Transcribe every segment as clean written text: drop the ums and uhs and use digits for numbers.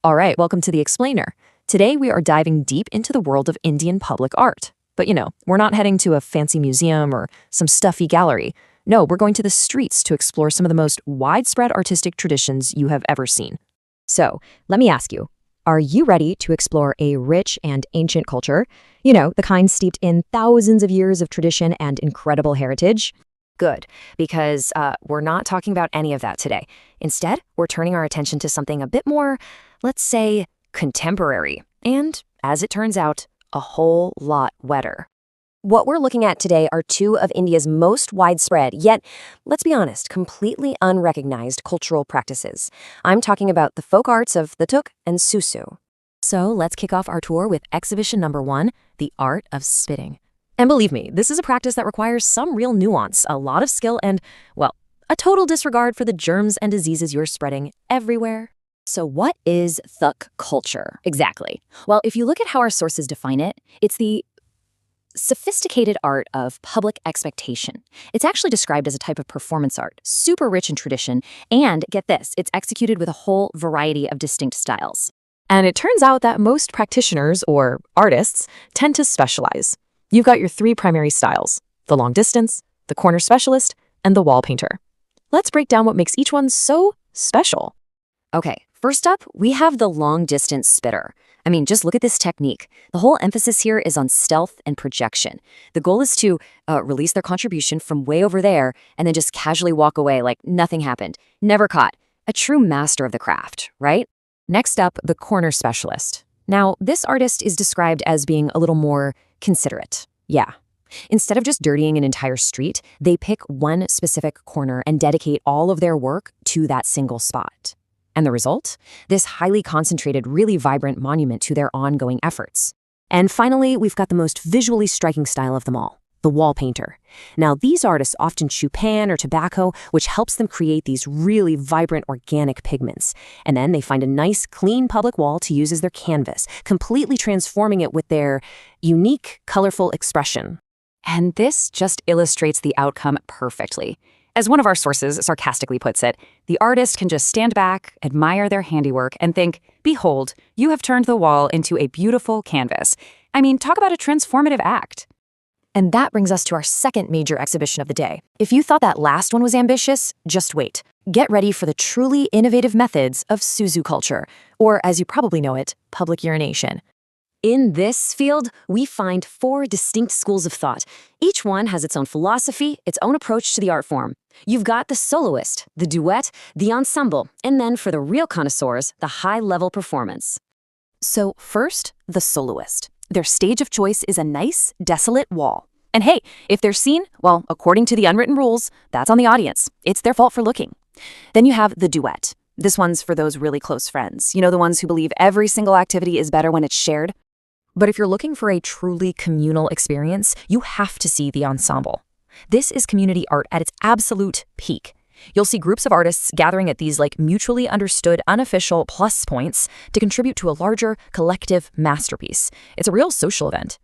All right, welcome to The Explainer. Today we are diving deep into the world of Indian public art. But we're not heading to a fancy museum or some stuffy gallery. No, we're going to the streets to explore some of the most widespread artistic traditions you have ever seen. So, let me ask you, are you ready to explore a rich and ancient culture? The kind steeped in thousands of years of tradition and incredible heritage? Good, because we're not talking about any of that today. Instead, we're turning our attention to something a bit more, let's say, contemporary. And, as it turns out, a whole lot wetter. What we're looking at today are two of India's most widespread, yet, let's be honest, completely unrecognized cultural practices. I'm talking about the folk arts of the Tuk and Susu. So let's kick off our tour with exhibition number 1, the art of spitting. And believe me, this is a practice that requires some real nuance, a lot of skill, and, well, a total disregard for the germs and diseases you're spreading everywhere. So what is Thuk culture exactly? Well, if you look at how our sources define it, it's the sophisticated art of public expectation. It's actually described as a type of performance art, super rich in tradition, and get this, it's executed with a whole variety of distinct styles. And it turns out that most practitioners, or artists, tend to specialize. You've got your 3 primary styles: the long distance, the corner specialist, and the wall painter. Let's break down what makes each one so special. Okay, first up, we have the long-distance spitter. I mean, just look at this technique. The whole emphasis here is on stealth and projection. The goal is to release their contribution from way over there and then just casually walk away like nothing happened. Never caught. A true master of the craft, right? Next up, the corner specialist. Now, this artist is described as being a little more considerate. Yeah. Instead of just dirtying an entire street, they pick one specific corner and dedicate all of their work to that single spot. And the result? This highly concentrated, really vibrant monument to their ongoing efforts. And finally, we've got the most visually striking style of them all, the wall painter. Now, these artists often chew pan or tobacco, which helps them create these really vibrant organic pigments. And then they find a nice, clean public wall to use as their canvas, completely transforming it with their unique, colorful expression. And this just illustrates the outcome perfectly. As one of our sources sarcastically puts it, the artist can just stand back, admire their handiwork, and think, behold, you have turned the wall into a beautiful canvas. I mean, talk about a transformative act. And that brings us to our second major exhibition of the day. If you thought that last one was ambitious, just wait. Get ready for the truly innovative methods of Susu culture, or as you probably know it, public urination. In this field, we find 4 distinct schools of thought. Each one has its own philosophy, its own approach to the art form. You've got the soloist, the duet, the ensemble, and then for the real connoisseurs, the high-level performance. So first, the soloist. Their stage of choice is a nice, desolate wall. And hey, if they're seen, well, according to the unwritten rules, that's on the audience. It's their fault for looking. Then you have the duet. This one's for those really close friends. The ones who believe every single activity is better when it's shared. But if you're looking for a truly communal experience, you have to see the ensemble. This is community art at its absolute peak. You'll see groups of artists gathering at these mutually understood unofficial plus points to contribute to a larger collective masterpiece. It's a real social event.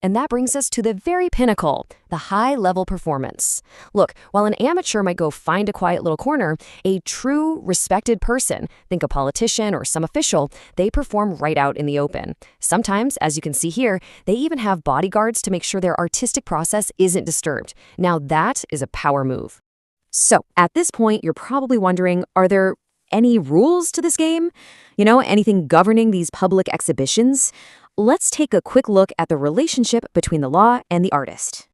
And that brings us to the very pinnacle, the high-level performance. Look, while an amateur might go find a quiet little corner, a true, respected person, think a politician or some official, they perform right out in the open. Sometimes, as you can see here, they even have bodyguards to make sure their artistic process isn't disturbed. Now that is a power move. So, at this point, you're probably wondering, are there any rules to this game? Anything governing these public exhibitions? Let's take a quick look at the relationship between the law and the artist.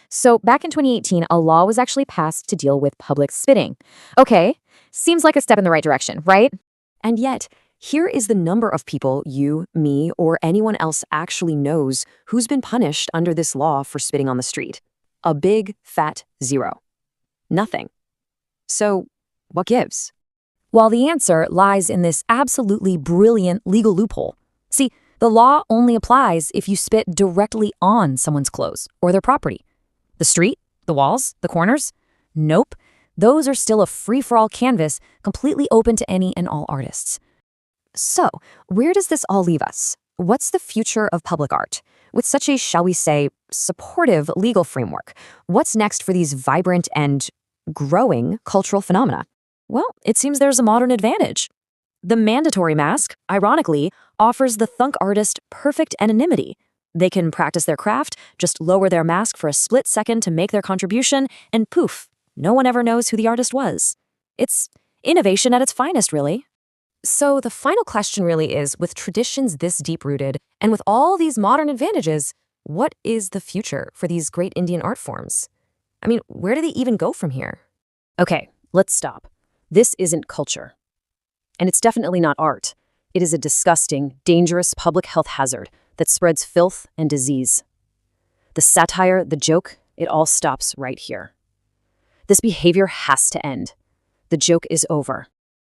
So back in 2018, a law was actually passed to deal with public spitting. Okay, seems like a step in the right direction, right? And yet, here is the number of people you, me, or anyone else actually knows who's been punished under this law for spitting on the street. A big, fat 0. Nothing. So, what gives? Well, the answer lies in this absolutely brilliant legal loophole. See, the law only applies if you spit directly on someone's clothes or their property. The street, the walls, the corners? Nope. Those are still a free-for-all canvas, completely open to any and all artists. So, where does this all leave us? What's the future of public art? With such a, shall we say, supportive legal framework, what's next for these vibrant and growing cultural phenomena? Well, it seems there's a modern advantage. The mandatory mask, ironically, offers the thunk artist perfect anonymity. They can practice their craft, just lower their mask for a split second to make their contribution, and poof, no one ever knows who the artist was. It's innovation at its finest, really. So the final question really is, with traditions this deep-rooted and with all these modern advantages, what is the future for these great Indian art forms? I mean, where do they even go from here? Okay, let's stop. This isn't culture. And it's definitely not art. It is a disgusting, dangerous public health hazard that spreads filth and disease. The satire, the joke, it all stops right here. This behavior has to end. The joke is over.